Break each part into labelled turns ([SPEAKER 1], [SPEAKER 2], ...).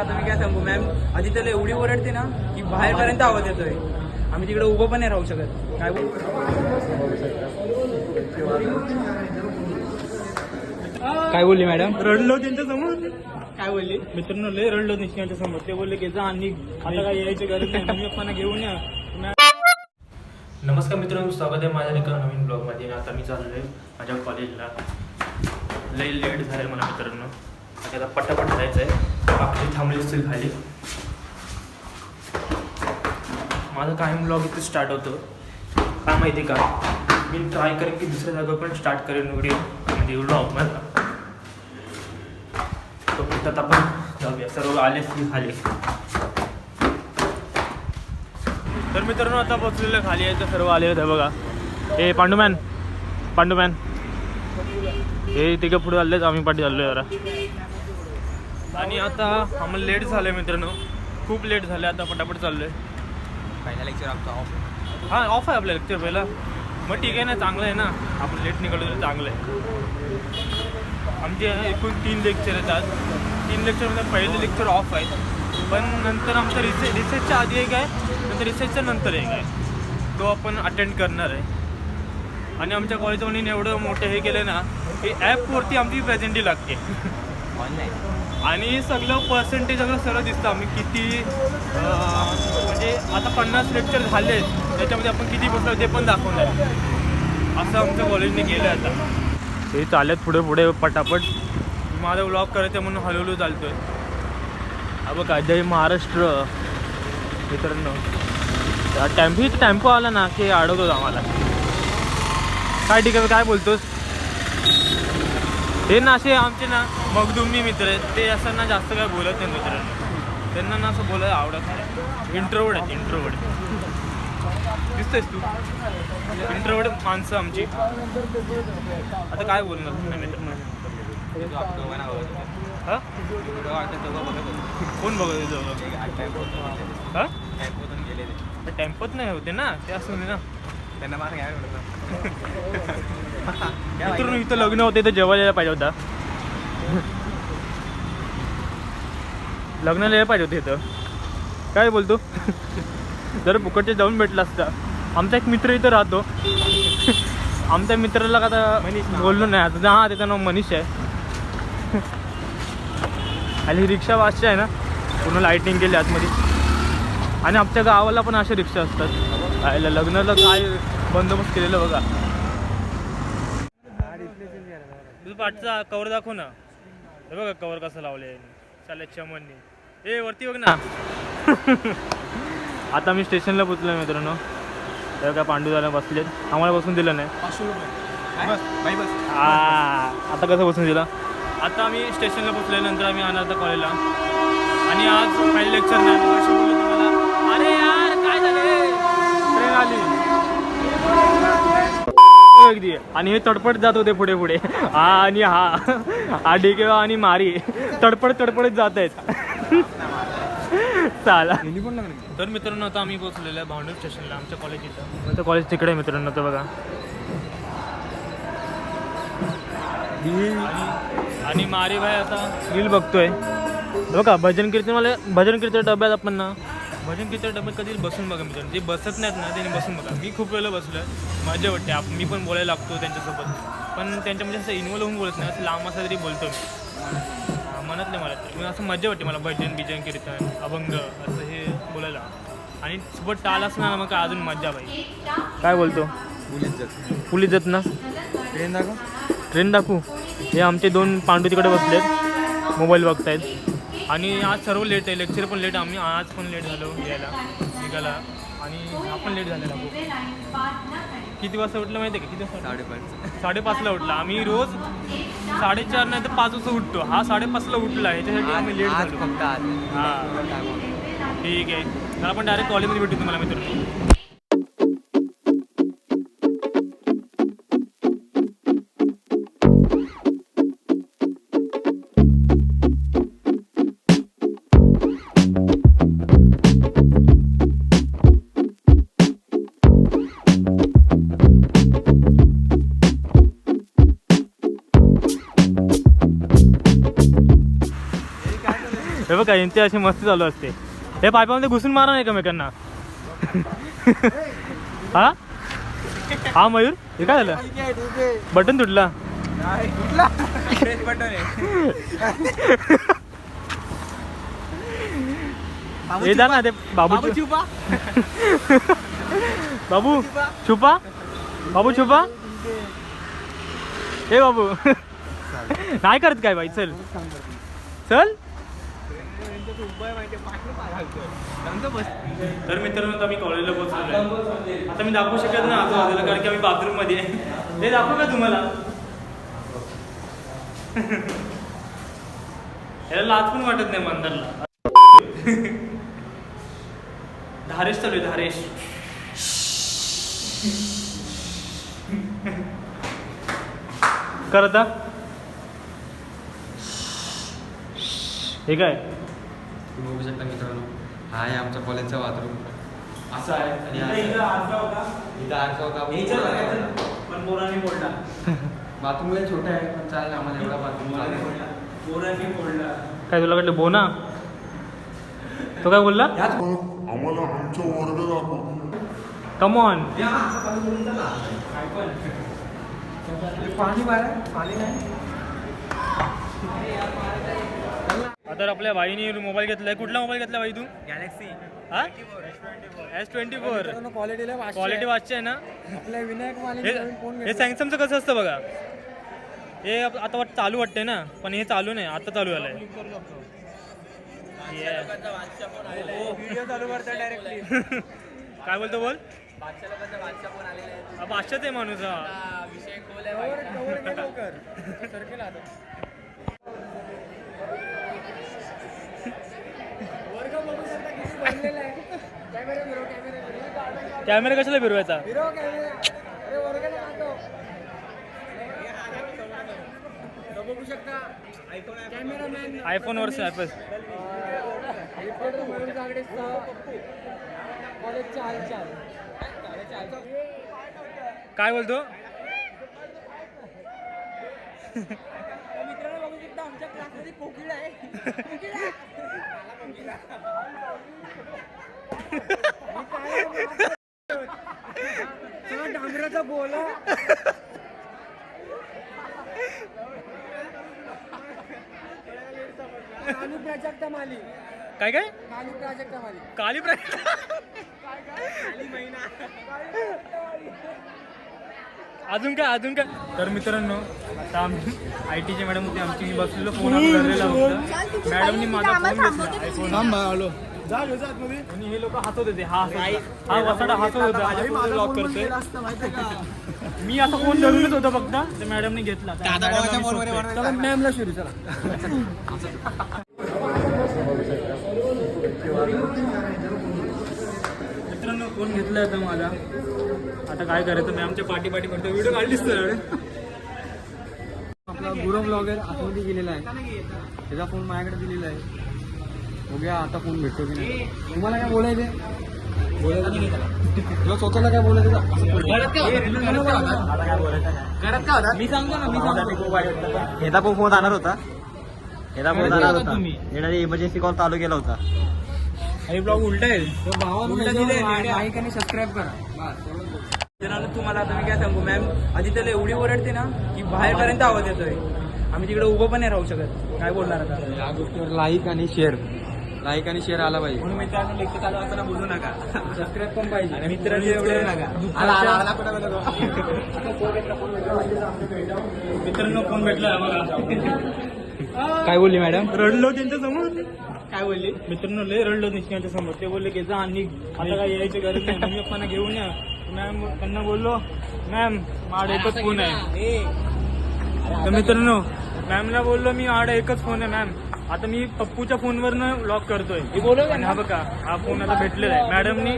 [SPEAKER 1] आता मी काय सांगू मॅम, आधी त्याला एवढी ओरडते ना की बाहेरपर्यंत आवाज येतोय. आम्ही तिकडे उभं पण नाही राहू शकत. काय बोलली मॅडम?
[SPEAKER 2] रडलो त्यांच्या समोर.
[SPEAKER 1] काय बोलली?
[SPEAKER 2] मित्रांनो लय रडलो निश्चयांच्या समोर. ते बोलले की जा आणि आता काय यायची गरज नाही, मम्मी पप्पांना घेऊन या. नमस्कार मित्रांनो, स्वागत आहे माझ्या एका नवीन ब्लॉगमध्ये. आता मी चाललोय माझ्या कॉलेजला. लय लेट झालं मला मित्रांनो. आता पटापट जायचं आहे. आपली थांबली असतील खाली. माझा कायम ब्लॉग इथे स्टार्ट होतो. काय माहिती का, मी ट्राय करेन की दुसऱ्या जागा पण स्टार्ट करेन व्हिडिओ म्हणजे ब्लॉग माझा. तो फक्त आपण जाऊया. सर्व आले असतील खाली. तर मित्रांनो आता पोचलेलं खाली आहे. तर सर्व आलेलं आहे बघा. हे पांडुमॅन हे तिघं पुढे आलेत, आम्ही पाठी चाललोय जरा. आणि आता आम्हाला लेट झालं आहे मित्रांनो, खूप लेट झालं. आता पटापट चाललोय.
[SPEAKER 1] पहिला लेक्चर आमचा ऑफ.
[SPEAKER 2] हां ऑफ आहे आपलं लेक्चर पहिला. मग ठीक आहे ना, चांगलं आहे ना, आपण लेट निघालो तर चांगलं आहे. आमचे एकूण 3 लेक्चर आहेत आज. 3 लेक्चरमध्ये पहिलं लेक्चर ऑफ आहे, पण नंतर आमचं रिसेसच्या आधी एक आहे, नंतर रिसेसच्या नंतर एक आहे, तो आपण अटेंड करणार आहे. आणि आमच्या कॉलेजमध्ये एवढं मोठं हे केलं ना की ॲपवरती आमची प्रेझेंटी लागते आणि सगळं पर्सेंटेज सगळं सरळ दिसतं. आम्ही किती म्हणजे आता 50 लेक्चर झाले आहेत, त्याच्यामध्ये आपण किती बसलो ते पण दाखवणार. असं आमच्या कॉलेजने केलं आहे. आता ते चालत पुढे पटापट. माझा व्लॉग करायचं म्हणून हळूहळू चालतोय. हा बघा, जय महाराष्ट्र मित्रांनो. टॅम्पो आला ना की अडवतो आम्हाला. काय ठीक आहे, काय बोलतोस? हे ना असे आमचे ना मगदुमी मित्र आहेत. ते असं ना जास्त काय बोलत नाही मित्रांनो. त्यांना ना असं बोलायला आवडत नाही. इंट्रोवर्ड आहेत, इंट्रोवर्ड दिसतेस तू. इंट्रोवर्ड माणसं आमची. आता काय बोलणार नाही मित्रांनो. हां कोण बघत होतं? हां टेम्पोत नाही होते ना ते, असं ना
[SPEAKER 1] त्यांना मला काय
[SPEAKER 2] मित्रांनो. इथं लग्न होते तर जेवायला यायला पाहिजे होता. लग्नाला यायला पाहिजे होते इथं. काय बोलतो? जर फुकटचे जाऊन भेटला असता. आमचा एक मित्र इथं राहतो. आमच्या मित्राला का आता बोललो नाही आता. हां त्याचं नाव मनीष आहे. आणि रिक्षा वाजच्या आहे ना, पूर्ण लाईटिंग केली आतमध्ये. आणि आमच्या गावाला पण अशा रिक्षा असतात. आयला लग्नाला काय बंदोबस्त केलेलं बघा. तुझं पाठचा कवर दाखव ना. हे बघा कवर कसं लावले चालेल चमननी. हे वरती बघ ना. आता मी स्टेशनला पोचलो मित्रांनो. तेव्हा काय पांडुदाला बसलेत, आम्हाला बसून दिलं नाही. आता कसं बसून दिलं. आता आम्ही स्टेशनला पोचल्यानंतर आम्ही आणणार आता कॉलेजला. आणि आज पहिलं लेक्चर नाही अशी बोललो तुम्हाला. अरे यार काय झाले, ट्रेन आली अगदी. आणि हे तडपड जात होते पुढे पुढे. आणि हा डिकेवा आणि मारी तडपडत जात आहेत. चाला. तर मित्रांनो आता आम्ही पोहोचलेलो आहे भावंडर स्टेशनला. आमच्या कॉलेज इथं. आमचं कॉलेज तिकडे आहे मित्रांनो. तर बघा. आणि मारी भाई आता रील बघतोय बघा. भजन कीर्तन डब्यात आपण ना, भजन कीर्तन डब्यात कधी बसून बघा मित्रांनो. जे बसत नाहीत ना त्यांनी बसून बघा. मी खूप वेळेला बसलो आहे, मजा वाटते. मी पण बोलायला लागतो त्यांच्यासोबत, पण त्यांच्यामध्ये असं इन्व्हॉल्व होऊन बोलत नाही. असं लांब असं तरी बोलतो मी. म्हणत नाही मला तर असं मजा वाटते मला. भजन कीर्तन अभंग असं हे बोलायला. आणि सोबत टाल असणार ना मग काय अजून मजा बाई. काय बोलतो? पोलीस जात ना. ट्रेन दाखवू. हे आमचे 2 पांडू तिकडे बसलेत, मोबाईल बघतायत. आणि आज सर्व लेट आहे. लेक्चर पण लेट. आम्ही आज पण लेट झालो यायला निघाला. आणि आपण लेट झालेला खूप. किती वाजता उठलं माहिती आहे का? किती वाजता? 5:30ला उठला. आम्ही रोज 4:30 नाही तर 5 वाजता उठतो. हा 5:30ला उठला. ह्याच्यासाठी आम्ही लेट झालो. हां ठीक आहे. तर आपण डायरेक्ट कॉलेजमध्ये भेटू तुम्हाला मित्रांनो. हे बघा यांची अशी मस्ती चालू असते. हे पायपामध्ये घुसून मारा नाही एकमेकांना. हा हा मयूर हे काय झालं? बटन तुटला. हे जा ना ते बाबू छुपा. बाबू छुपा. बाबू छुपा. हे बाबू नाही करत काय बाई. चल चल. तर मित्रांनो आता मी कॉलेजला पोहोचलो. आता मी दाखवू शकत ना आजूबाजूला कारण की आम्ही बाथरूम मध्ये आहे. ते दाखवू का तुम्हाला? याला लाज पण वाटत नाही मंदारला. धारेश चालू आहे धारेश. करता हे काय
[SPEAKER 3] तुम्ही बघू शकता मित्रांनो, हा आहे आमच्या कॉलेजचा बाथरूम. असं आहे आणि इथं आरसा होता.
[SPEAKER 1] पण पोरांनी बोलला.
[SPEAKER 3] बाथरूम लय छोटा आहे पण चालेल आम्हाला एवढा बाथरूम.
[SPEAKER 1] पोरांनी बोलला.
[SPEAKER 2] काय तुला वाटलं बोना? तो काय बोलला?
[SPEAKER 4] आम्हाला आमचा वर्ग दाखव.
[SPEAKER 2] Come on. आता आपल्या बाईने मोबाईल घेतलाय. कुठला मोबाईल घेतला बाई तू?
[SPEAKER 1] गॅलेक्सी
[SPEAKER 2] हा S24. क्वालिटी वाचची आहे ना. हे सॅमसंगचं कसं असतं बघा. हे आता चालू वाटतंय ना पण हे चालू नाही आता चालू झालंय.
[SPEAKER 1] चालू करता डायरेक्टली.
[SPEAKER 2] काय बोलतो बोल. बादशाच आहे माणूस हा. कॅमेरा कशाला फिरवायचा? आयफोन वर काय बोलतो?
[SPEAKER 1] मित्रांनो बघू शकता आमच्या क्लासमध्ये कोकिळा आहे. डांगराचा बोला. कालू प्राजक्ता माली.
[SPEAKER 2] काय काय?
[SPEAKER 1] कालू प्राजक्ता माली.
[SPEAKER 2] काली अजून काय? तर मित्रांनो आता आम्ही IT चे मॅडम होते आमची. बसलेलो फोन धरलेला होता. मॅडमनी माझा फोन घेतला. आणि हे लोक हसत होते. हा वसाडा हसत होता. लॉक करतोय मी असा फोन धरूनच होता फक्त. तर मॅडमने घेतला.
[SPEAKER 1] मॅमला सुरू चला.
[SPEAKER 2] मित्रांनो फोन घेतला होता माझा. आता काय करायचं? मॅमच्या पाठी करतो. व्हिडिओ काढलीस तर
[SPEAKER 1] आपला गुरु ब्लॉगर आतमध्ये गेलेला आहे. त्याचा फोन माझ्याकडे दिलेला आहे. बघूया आता फोन भेटतो की नाही. तुम्हाला काय बोलायचं? तुला स्वतःला काय बोलायचं? मी सांगतो ना.
[SPEAKER 3] ह्याचा पण फोन जाणार होता. इमर्जन्सी कॉल चालू केला होता.
[SPEAKER 2] हे ब्लॉग उलटा आहे.
[SPEAKER 1] लाईक आणि सबस्क्राईब करा. तुम्हाला आता मी काय सांगू मॅम, आधी त्याला एवढी ओरडते ना की बाहेरपर्यंत आवाज येतोय. आम्ही तिकडे उभं पण नाही राहू शकत. काय बोलणार आता
[SPEAKER 3] या गोष्टीवर लाईक आणि शेअर आला पाहिजे.
[SPEAKER 1] म्हणून मित्रांनो लेक्चर चालू असताना बोलू नका. सबस्क्राईब पण पाहिजे. आणि मित्रांनो
[SPEAKER 2] एवढे मित्रांनो फोन भेटला बघा.
[SPEAKER 1] काय बोलली मॅडम?
[SPEAKER 2] रडलो त्यांच्या समोर. काय बोलली? मित्रांनो लय रडलो निश्चयाच्या समोर. ते बोलले की जा आणि आता काय यायची गरज नाही. मम्मी पप्पांना घेऊन या. मॅम त्यांना बोललो मॅम माझा एकच फोन आहे. तर मित्रांनो मॅमला बोललो मी माझा एकच फोन आहे मॅम. आता मी पप्पूच्या फोनवरनं लॉक करतोय. आणि हा बघा हा फोन आता भेटलेला आहे. मॅडमनी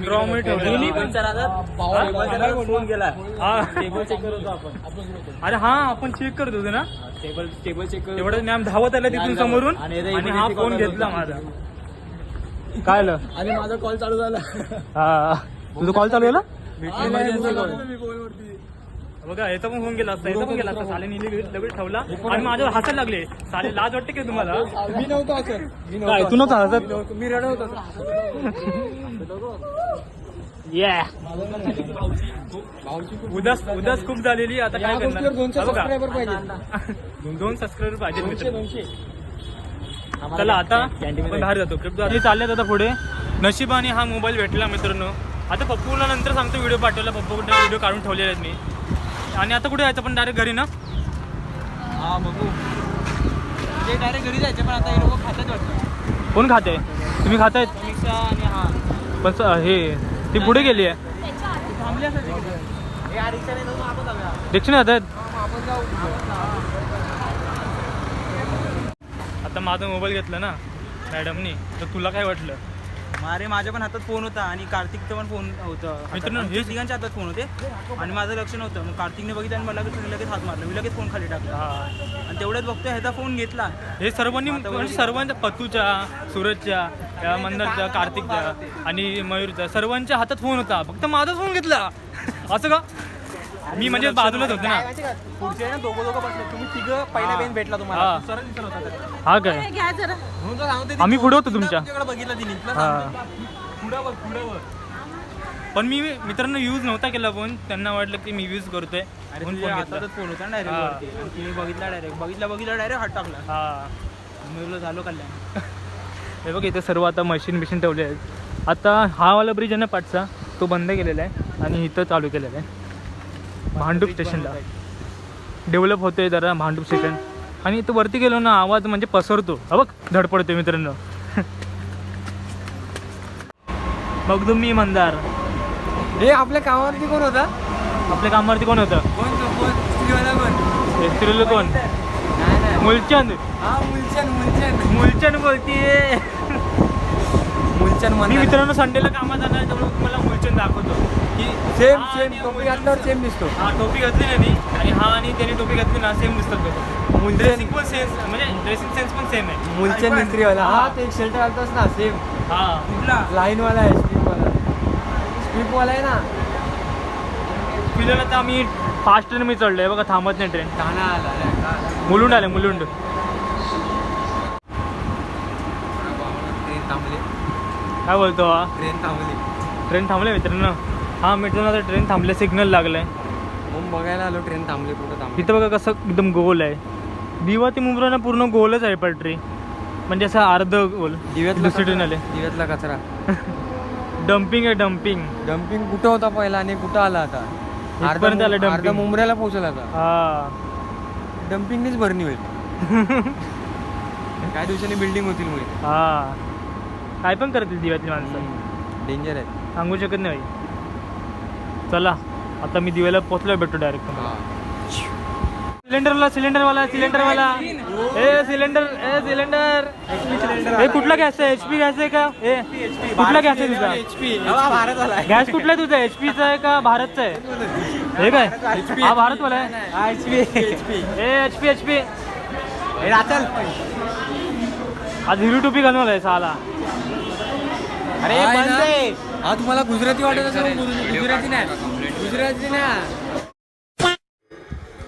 [SPEAKER 2] ड्रॉ मध्ये ठेवला.
[SPEAKER 1] फोन केला.
[SPEAKER 2] हा टेबल चेक करत होतो आपण. अरे हा आपण चेक करत होतो ना.
[SPEAKER 1] टेबल चेक कर.
[SPEAKER 2] तेवढं मॅम धावत आला तिथून समोरून आणि हा फोन घेतला माझा. काय आलं?
[SPEAKER 1] आणि माझा कॉल चालू झाला.
[SPEAKER 2] हा तुझा कॉल चालू आहे ना. बघा याचा पण होऊन गेला असता, याचा पण गेला असता. साले निली लगेच ठेवला आणि माझ्यावर हसायला लागले. साले लाज वाटते की तुम्हाला?
[SPEAKER 1] मी नव्हतो असं.
[SPEAKER 2] काय तू नव्हता हसत?
[SPEAKER 1] मी रडत होतो.
[SPEAKER 2] उदास खूप झालेली. आता काय करणार?
[SPEAKER 1] 200
[SPEAKER 2] हा बघा.
[SPEAKER 1] सबस्क्रायबर पाहिजे.
[SPEAKER 2] 2 सबस्क्रायबर पाहिजे.
[SPEAKER 1] 200.
[SPEAKER 2] चला आता आपण बाहेर जातो. क्रिप्टो चालल्यात आता पुढे. नशिबाने हा मोबाईल भेटला मित्रांनो. आता पप्पूला नंतर सांगतो व्हिडिओ पाठवला. पप्पूकडे व्हिडिओ काढून ठेवलेले आहेत मी. आणि आता कुठे जायचं पण डायरेक्ट घरी ना?
[SPEAKER 1] हा बघू. ते डायरेक्ट घरी जायचे पण आता हे लोक खातात वाटतं.
[SPEAKER 2] कोण खाते? तुम्ही खातायत?
[SPEAKER 1] रिक्षा आणि हा
[SPEAKER 2] पण हे ती पुढे गेली आहे.
[SPEAKER 1] थांबली असं तिकडे. या रिक्षाने जाऊन आपण जाऊया.
[SPEAKER 2] रिक्षा येत आहेत.
[SPEAKER 1] आपण जाऊ.
[SPEAKER 2] आता माझा मोबाईल घेतला ना मॅडमनी, तर तुला काय वाटलं?
[SPEAKER 1] अरे माझ्या पण हातात फोन होता आणि कार्तिकचा पण फोन होता.
[SPEAKER 2] मित्रांनो,
[SPEAKER 1] हे तिघांच्या हातात फोन होते आणि माझं लक्ष नव्हतं. मग कार्तिकने बघितलं आणि मला लगेच हात मारला. मी लगेच फोन खाली टाकला
[SPEAKER 2] हा,
[SPEAKER 1] आणि तेवढ्यात बघतोय ह्याचा फोन घेतला.
[SPEAKER 2] हे सर्वांनी म्हणजे सर्वांच्या, पत्तूच्या, सूरजच्या, त्या मंदरच्या, कार्तिकच्या आणि मयूरच्या सर्वांच्या हातात फोन होता. फक्त माझाच फोन घेतला. असं का? मी म्हणजे बाजूलाच होतो ना.
[SPEAKER 1] पुढचे ना दोघं बसले. तुम्ही तिघं पहिला बेंच भेटला तुम्हाला.
[SPEAKER 2] हा.
[SPEAKER 1] सरळ दिसत होता तर.
[SPEAKER 2] हा काय?
[SPEAKER 1] म्हणून तर सांगतो ते
[SPEAKER 2] आम्ही पुढे होतो तुमच्या.
[SPEAKER 1] तुमच्याकडे बघितलं तिने. तुला
[SPEAKER 2] हा.
[SPEAKER 1] सांगतो. पुढं बघ.
[SPEAKER 2] पण मी मित्रांनो यूज नव्हता केला फोन. त्यांना वाटलं की मी यूज करतोय
[SPEAKER 1] अरे
[SPEAKER 2] म्हणून
[SPEAKER 1] तुझ्या
[SPEAKER 2] फोन घेतला.
[SPEAKER 1] हातातच फोन होता ना
[SPEAKER 2] हा.
[SPEAKER 1] डायरेक्ट. आणि तिने बघितला डायरेक्ट. बघितला डायरेक्ट हात टाकला.
[SPEAKER 2] हा,
[SPEAKER 1] मी झालो कल्याण.
[SPEAKER 2] हे बघ इथे सर्व आता मशीन ठेवले आहेत. आता हा वाला ब्रिज आहे ना पाटचा, तो बंद केलेला आहे आणि इथं चालू केलेला आहे भांडूप स्टेशनला. डेव्हलप होतोय जरा भांडूप स्टेशन. आणि इथं वरती गेलो ना आवाज म्हणजे पसरतो. हा बघ धडपडतोय मित्रांनो. मग तुम्ही मंदार
[SPEAKER 1] हे आपल्या कामावरती कोण होता?
[SPEAKER 2] आपल्या कामावरती कोण होतं? स्त्रीला कोण? मुलचंद.
[SPEAKER 1] हा मुलचंद
[SPEAKER 2] मुलचंद बोलतीये.
[SPEAKER 1] मुलचंद
[SPEAKER 2] मी मित्रांनो संडेला कामात जाणार त्यामुळे तुम्हाला मुलचंद दाखवतो की
[SPEAKER 1] सेम
[SPEAKER 2] हा
[SPEAKER 1] सेम
[SPEAKER 2] आणि
[SPEAKER 1] टोपी घातल्यावर सेम दिसतो.
[SPEAKER 2] हा टोपी घातली ना मी आणि हा आणि त्याने टोपी घातली ना सेम दिसतात दोघं. ड्रेसिंग पण सेन्स म्हणजे ड्रेसिंग सेन्स पण सेम आहे.
[SPEAKER 1] मुलचंद मिस्त्रीवाला. हा ते शर्ट घालतोस ना सेम.
[SPEAKER 2] हा
[SPEAKER 1] लाईनवाला आहे. स्ट्रीपवाला आहे ना.
[SPEAKER 2] फिरलं तर आम्ही फास्ट ट्रेन मी चढलोय बघा, थांबत नाही ट्रेन.
[SPEAKER 1] ठाणा आला.
[SPEAKER 2] मुलुंड आले मुलुंड.
[SPEAKER 1] ट्रेन थांबली.
[SPEAKER 2] काय बोलतो हा? ट्रेन थांबले मित्रांनो. हा मित्रांनो आता ट्रेन थांबले, सिग्नल लागलाय.
[SPEAKER 1] मग बघायला आलो ट्रेन थांबली कुठं थांबली.
[SPEAKER 2] तिथं बघा कसं एकदम गोल आहे. दिवा ते मुंब्रा पूर्ण गोलच आहे पटरी, म्हणजे असं अर्ध गोल. दुसरी ट्रेन आले.
[SPEAKER 1] दिव्यातला कचरा.
[SPEAKER 2] डम्पिंग आहे डम्पिंग.
[SPEAKER 1] डम्पिंग कुठं होता पहिला आणि कुठं आला आता?
[SPEAKER 2] इथपर्यंत आलं dumping.
[SPEAKER 1] अर्धा मुंबऱ्याला पोहोचला आता.
[SPEAKER 2] हा
[SPEAKER 1] डम्पिंगनीच भरणी होईल. काही दिवसांनी बिल्डिंग होतील होईल.
[SPEAKER 2] हा, काय पण करतील दिव्यातली माणसं.
[SPEAKER 1] डेंजर आहे.
[SPEAKER 2] सांगू शकत नाही भाई. चला आता मी दिव्याला पोचलो, भेटतो डायरेक्ट. सिलेंडरवाला ए सिलेंडर हे कुठला गॅस आहे? HP गॅस आहे का? कुठला गॅस आहे तुझा?
[SPEAKER 1] भारत आला.
[SPEAKER 2] गॅस कुठला आहे तुझा? HPचा आहे का भारतचा आहे? हे काय? हा भारतवाला आहे. HP आज हिरो टोपी घालून आलाय साला.
[SPEAKER 1] अरे हा तुम्हाला गुजराती वाटत असेल. गुजराती नाही.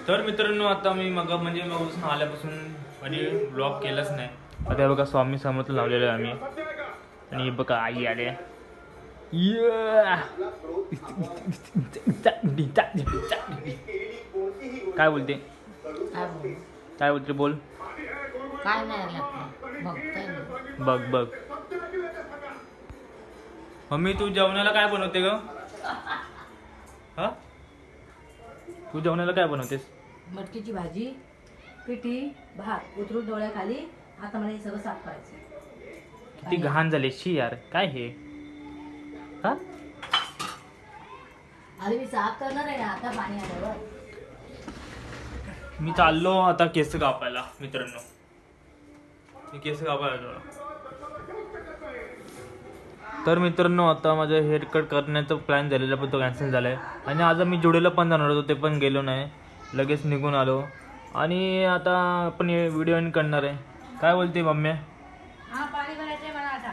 [SPEAKER 2] तर मित्रांनो आता मी मग आल्यापासून आणि ब्लॉग केलाच नाही. आता बघा स्वामी समर्थ लावलेलं आहे आम्ही. आणि हे बघा आई आले. काय बोलते? काय बोलते? बोल.
[SPEAKER 5] काय नाही बघतोय मी.
[SPEAKER 2] बघ मम्मी तू जेवणाला काय बनवते ग? हा, तू जेवणाला काय बनवतेस?
[SPEAKER 5] मटकीची भाजी, पिठी, भात उतरून डोळ्याखाली. आता मला हे सगळं साफ करायचं.
[SPEAKER 2] किती घाण झाली शी यार. काय हे? हा,
[SPEAKER 5] अरे मी साफ करणार आहे ना आता पाणी आल्यावर.
[SPEAKER 2] मी चाललो आता केस कापायला मित्रांनो. मी केस कापायला चाललो. तर मित्रांनो आता माझं हेअर कट करण्याचा प्लॅन झालेला पण तो कॅन्सल झाला आहे. आणि आज मी जुडेला पण जाणार होतो, ते पण गेलो नाही. लगेच निघून आलो. आणि आता आपण व्हिडिओ एंड करणार आहे. काय बोलते मम्मी?
[SPEAKER 5] पाणी भरायचंय मला आता.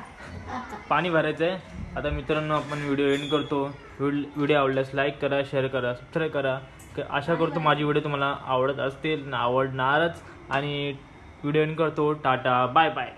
[SPEAKER 2] पाणी भरायचं आहे आता मित्रांनो. आपण व्हिडिओ एंड करतो. व्हिडिओ आवडल्यास लाईक करा, शेअर करा, सबस्क्राईब करा. आशा करतो माझी व्हिडिओ तुम्हाला आवडत असतील, आवडणारच. आणि व्हिडिओ एंड करतो. Tata, bye bye.